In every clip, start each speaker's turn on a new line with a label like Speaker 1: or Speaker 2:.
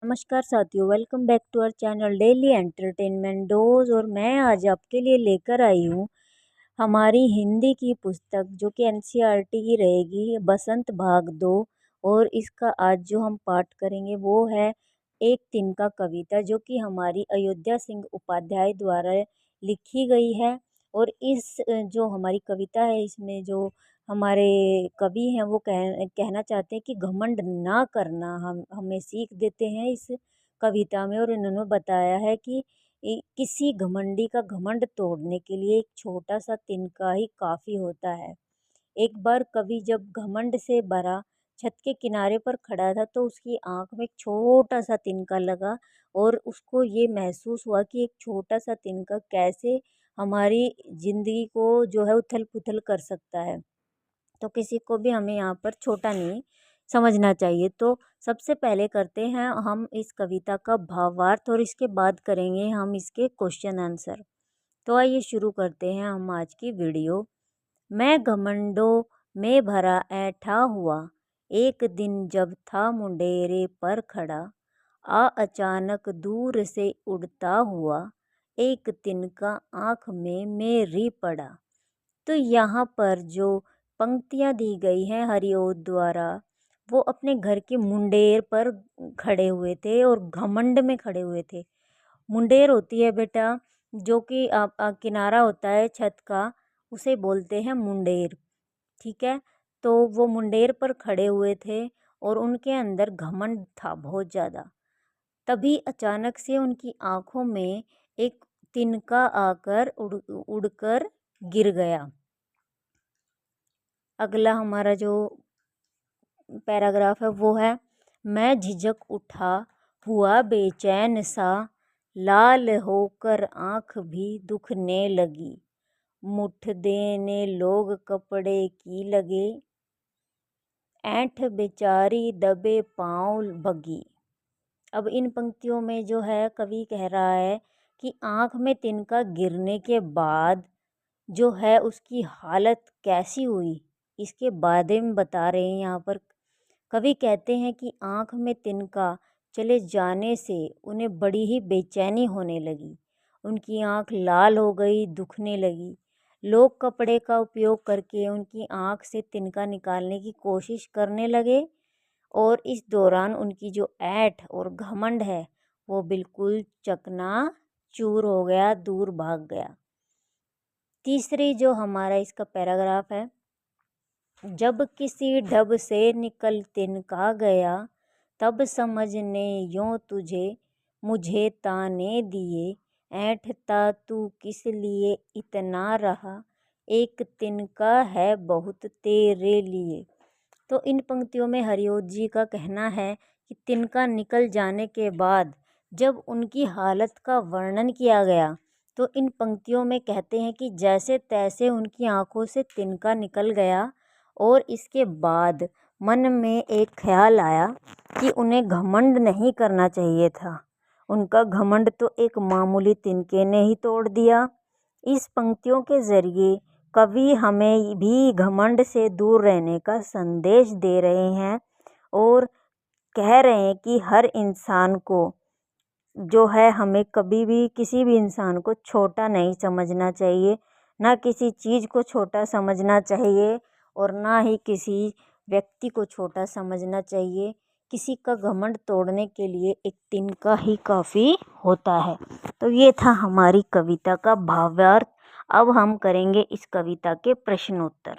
Speaker 1: नमस्कार साथियों, welcome back to our channel daily entertainment dose. और मैं आज आपके लिए लेकर आई हूँ हमारी हिंदी की पुस्तक जो कि एनसीईआरटी की रहेगी, बसंत भाग 2। और इसका आज जो हम पाठ करेंगे वो है एक तिनका कविता, जो कि हमारी अयोध्या सिंह उपाध्याय द्वारा लिखी गई है। और इस जो हमारी कविता है, इसमें जो हमारे कवि हैं वो कहना चाहते हैं कि घमंड ना करना हम हमें सीख देते हैं इस कविता में। और इन्होंने बताया है कि किसी घमंडी का घमंड तोड़ने के लिए एक छोटा सा तिनका ही काफी होता है। एक बार कवि जब घमंड से भरा छत के किनारे पर खड़ा था तो उसकी आंख में एक छोटा सा तिनका लगा। और उसको ये महसूस हुआ कि एक छोटा सा तिनका कैसे हमारी जिंदगी को जो है उथल पुथल कर सकता है। तो किसी को भी हमें यहाँ पर छोटा नहीं समझना चाहिए। तो सबसे पहले करते हैं हम इस कविता का भावार्थ, और इसके बाद करेंगे हम इसके क्वेश्चन आंसर। तो आइए शुरू करते हैं हम आज की वीडियो। मैं घमंडों में भरा ऐठा हुआ, एक दिन जब था मुंडेरे पर खड़ा, अचानक दूर से उड़ता हुआ, एक तिनका आँख में मेरी पड़ा। तो यहाँ पर जो पंक्तियाँ दी गई हैं हरिओद द्वारा, वो अपने घर के मुंडेर पर खड़े हुए थे और घमंड में खड़े हुए थे। मुंडेर होती है बेटा जो कि किनारा होता है छत का, उसे बोलते हैं मुंडेर। ठीक है। तो वो मुंडेर पर खड़े हुए थे और उनके अंदर घमंड था बहुत ज़्यादा। तभी अचानक से उनकी आंखों में एक तिनका आकर उड़कर गिर गया। अगला हमारा जो पैराग्राफ है वो है, मैं झिझक उठा हुआ बेचैन सा, लाल होकर आँख भी दुखने लगी, मुठ देने लोग कपड़े की लगे, ऐंठ बेचारी दबे पाँव भगी। अब इन पंक्तियों में जो है कवि कह रहा है कि आँख में तिनका गिरने के बाद जो है उसकी हालत कैसी हुई, इसके बारे में बता रहे हैं यहाँ पर। कवि कहते हैं कि आँख में तिनका चले जाने से उन्हें बड़ी ही बेचैनी होने लगी, उनकी आँख लाल हो गई, दुखने लगी। लोग कपड़े का उपयोग करके उनकी आँख से तिनका निकालने की कोशिश करने लगे, और इस दौरान उनकी जो ऐंठ और घमंड है वो बिल्कुल चकनाचूर हो गया, दूर भाग गया। तीसरी जो हमारा इसका पैराग्राफ है, जब किसी ढब से निकल तिनका गया, तब समझने यों तुझे मुझे ताने दिए, ऐंठता तू किस लिए इतना रहा, एक तिनका है बहुत तेरे लिए। तो इन पंक्तियों में हरिओद जी का कहना है कि तिनका निकल जाने के बाद जब उनकी हालत का वर्णन किया गया, तो इन पंक्तियों में कहते हैं कि जैसे तैसे उनकी आंखों से तिनका निकल गया, और इसके बाद मन में एक ख्याल आया कि उन्हें घमंड नहीं करना चाहिए था। उनका घमंड तो एक मामूली तिनके ने ही तोड़ दिया। इस पंक्तियों के ज़रिए कवि हमें भी घमंड से दूर रहने का संदेश दे रहे हैं, और कह रहे हैं कि हर इंसान को जो है हमें कभी भी किसी भी इंसान को छोटा नहीं समझना चाहिए, ना किसी चीज़ को छोटा समझना चाहिए और ना ही किसी व्यक्ति को छोटा समझना चाहिए। किसी का घमंड तोड़ने के लिए एक तिनका ही काफ़ी होता है। तो ये था हमारी कविता का भावार्थ। अब हम करेंगे इस कविता के प्रश्नोत्तर।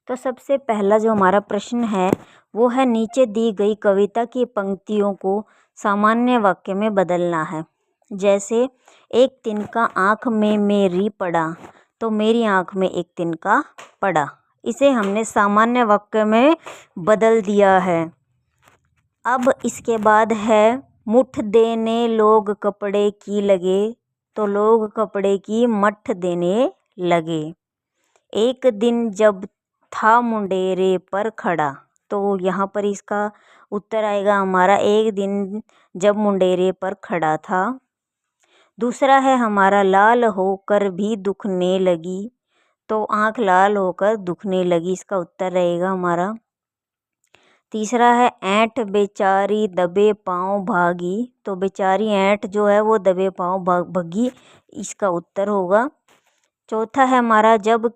Speaker 1: तो सबसे पहला जो हमारा प्रश्न है वो है, नीचे दी गई कविता की पंक्तियों को सामान्य वाक्य में बदलना है। जैसे एक तिनका आँख में मेरी पड़ा, तो मेरी आँख में एक तिनका पड़ा, इसे हमने सामान्य वाक्य में बदल दिया है। अब इसके बाद है, मुठ देने लोग कपड़े की लगे, तो लोग कपड़े की मठ देने लगे। एक दिन जब था मुंडेरे पर खड़ा, तो यहाँ पर इसका उत्तर आएगा हमारा, एक दिन जब मुंडेरे पर खड़ा था। दूसरा है हमारा, लाल होकर भी दुखने लगी, तो आँख लाल होकर दुखने लगी, इसका उत्तर रहेगा हमारा। तीसरा है ऐंठ बेचारी दबे पाँव भागी। तो बेचारी ऐंठ जो है वो दबे पाँव भगी, इसका उत्तर होगा। चौथा है हमारा जब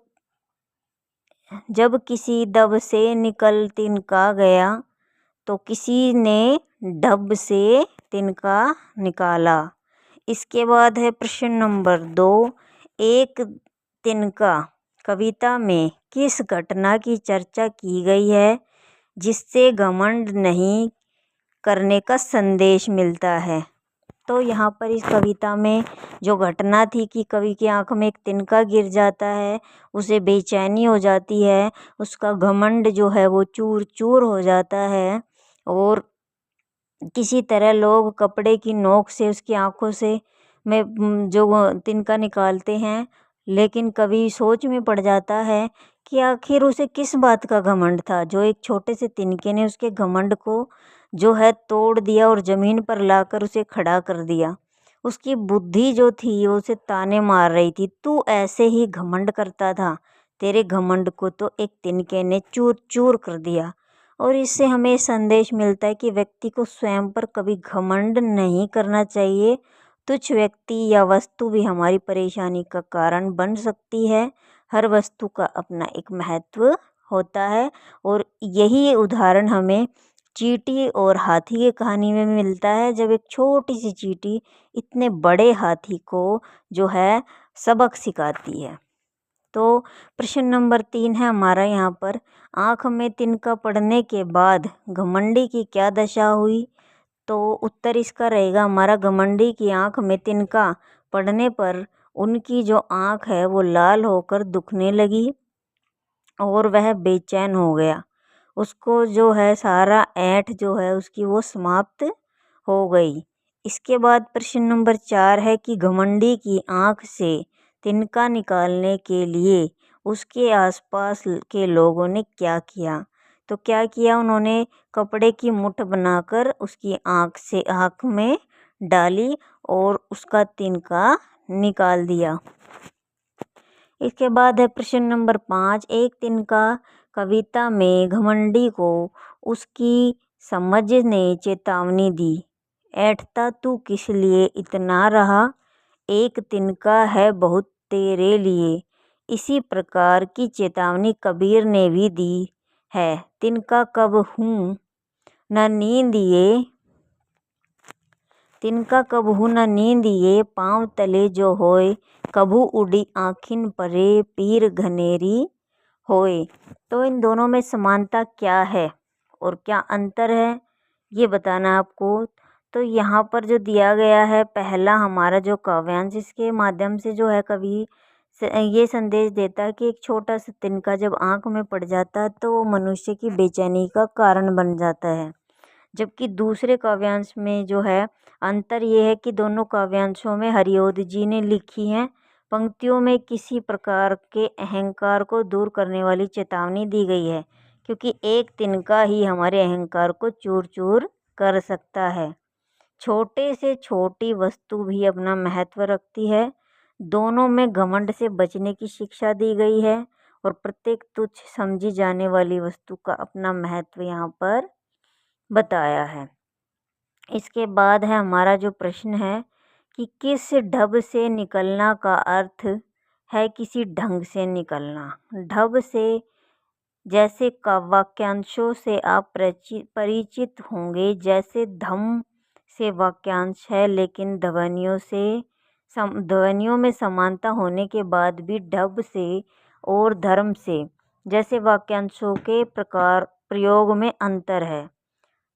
Speaker 1: किसी दब से निकल तिनका गया। तो किसी ने डब से तिनका निकाला। इसके बाद है प्रश्न नंबर 2, एक तिनका कविता में किस घटना की चर्चा की गई है जिससे घमंड नहीं करने का संदेश मिलता है। तो यहाँ पर इस कविता में जो घटना थी कि कवि की आंख में एक तिनका गिर जाता है, उसे बेचैनी हो जाती है, उसका घमंड जो है वो चूर चूर हो जाता है और किसी तरह लोग कपड़े की नोक से उसकी आंखों से में जो तिनका निकालते हैं। लेकिन कवि सोच में पड़ जाता है कि आखिर उसे किस बात का घमंड था जो एक छोटे से तिनके ने उसके घमंड को जो है तोड़ दिया और ज़मीन पर लाकर उसे खड़ा कर दिया। उसकी बुद्धि जो थी वो उसे ताने मार रही थी, तू ऐसे ही घमंड करता था, तेरे घमंड को तो एक तिनके ने चूर चूर कर दिया। और इससे हमें संदेश मिलता है कि व्यक्ति को स्वयं पर कभी घमंड नहीं करना चाहिए। तुच्छ व्यक्ति या वस्तु भी हमारी परेशानी का कारण बन सकती है। हर वस्तु का अपना एक महत्व होता है और यही उदाहरण हमें चींटी और हाथी की कहानी में मिलता है, जब एक छोटी सी चींटी इतने बड़े हाथी को जो है सबक सिखाती है। तो प्रश्न नंबर 3 है हमारा यहाँ पर, आँख में तिनका पड़ने के बाद घमंडी की क्या दशा हुई। तो उत्तर इसका रहेगा हमारा, घमंडी की आँख में तिनका पड़ने पर उनकी जो आँख है वो लाल होकर दुखने लगी और वह बेचैन हो गया। उसको जो है सारा ऐंठ जो है उसकी वो समाप्त हो गई। इसके बाद प्रश्न नंबर 4 है कि घमंडी की आँख से तिनका निकालने के लिए उसके आसपास के लोगों ने क्या किया। तो क्या किया, उन्होंने कपड़े की मुठ बनाकर उसकी आँख में डाली और उसका तिनका निकाल दिया। इसके बाद है प्रश्न नंबर 5, एक तिनका कविता में घमंडी को उसकी समझ ने चेतावनी दी, ऐंठता तू किस लिए इतना रहा, एक तिनका है बहुत तेरे लिए। इसी प्रकार की चेतावनी कबीर ने भी दी है, तिनका कब हूँ न नींद ये, तिनका कब हूँ न नींद ये, पाँव तले जो होए कभू उड़ी आँखिन परे पीर घनेरी होए। तो इन दोनों में समानता क्या है और क्या अंतर है ये बताना आपको। तो यहाँ पर जो दिया गया है पहला हमारा जो काव्यांश, इसके माध्यम से जो है कवि ये संदेश देता है कि एक छोटा सा तिनका जब आँख में पड़ जाता है तो वो मनुष्य की बेचैनी का कारण बन जाता है। जबकि दूसरे काव्यांश में जो है अंतर ये है कि दोनों काव्यांशों में हरिओद जी ने लिखी हैं पंक्तियों में किसी प्रकार के अहंकार को दूर करने वाली चेतावनी दी गई है, क्योंकि एक तिनका ही हमारे अहंकार को चूर चूर कर सकता है। छोटे से छोटी वस्तु भी अपना महत्व रखती है। दोनों में घमंड से बचने की शिक्षा दी गई है और प्रत्येक तुच्छ समझी जाने वाली वस्तु का अपना महत्व यहाँ पर बताया है। इसके बाद है हमारा जो प्रश्न है कि किस ढब से निकलना का अर्थ है किसी ढंग से निकलना। ढब से जैसे का वाक्यांशों से आप परिचित होंगे, जैसे धम से वाक्यांश है लेकिन ध्वनियों में समानता होने के बाद भी ढब से और धर्म से जैसे वाक्यांशों के प्रयोग में अंतर है।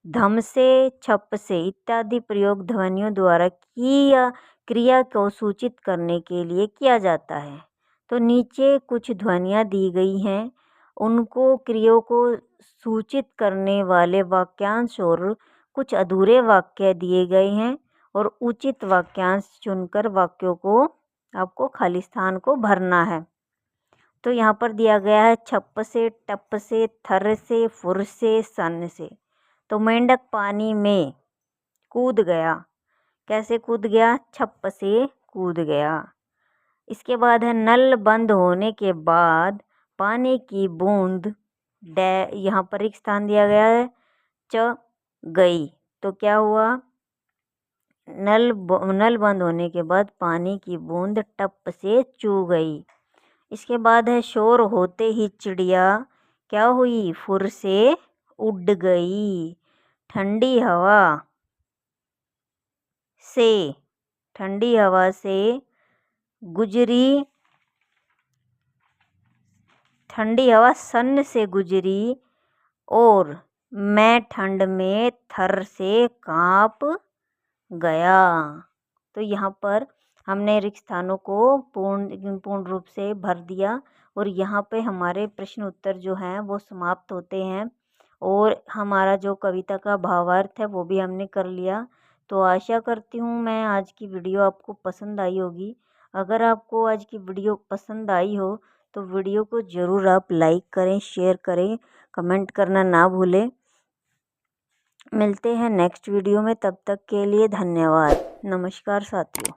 Speaker 1: धम से, छप से इत्यादि प्रयोग ध्वनियों द्वारा क्रिया को सूचित करने के लिए किया जाता है। तो नीचे कुछ ध्वनियाँ दी गई हैं, उनको क्रियाओं को सूचित करने वाले वाक्यांश और कुछ अधूरे वाक्य दिए गए हैं और उचित वाक्यांश चुनकर वाक्यों को आपको खाली स्थान को भरना है। तो यहाँ पर दिया गया है छप से, टप से, थर से, फुर से, सन से। तो मेंढक पानी में कूद गया, कैसे कूद गया, छप से कूद गया। इसके बाद है नल बंद होने के बाद पानी की बूंद यहाँ पर एक स्थान दिया गया है, च गई। तो क्या हुआ, नल बंद होने के बाद पानी की बूंद टप से चू गई। इसके बाद है शोर होते ही चिड़िया क्या हुई, फुर से उड़ गई। ठंडी हवा से, ठंडी हवा से गुजरी, ठंडी हवा सन से गुजरी और मैं ठंड में थर से कांप गया। तो यहाँ पर हमने रिक्त स्थानों को पूर्ण रूप से भर दिया और यहाँ पे हमारे प्रश्न उत्तर जो हैं वो समाप्त होते हैं और हमारा जो कविता का भावार्थ है वो भी हमने कर लिया। तो आशा करती हूँ मैं आज की वीडियो आपको पसंद आई होगी। अगर आपको आज की वीडियो पसंद आई हो तो वीडियो को ज़रूर आप लाइक करें, शेयर करें, कमेंट करना ना भूलें। मिलते हैं नेक्स्ट वीडियो में, तब तक के लिए धन्यवाद। नमस्कार साथियों।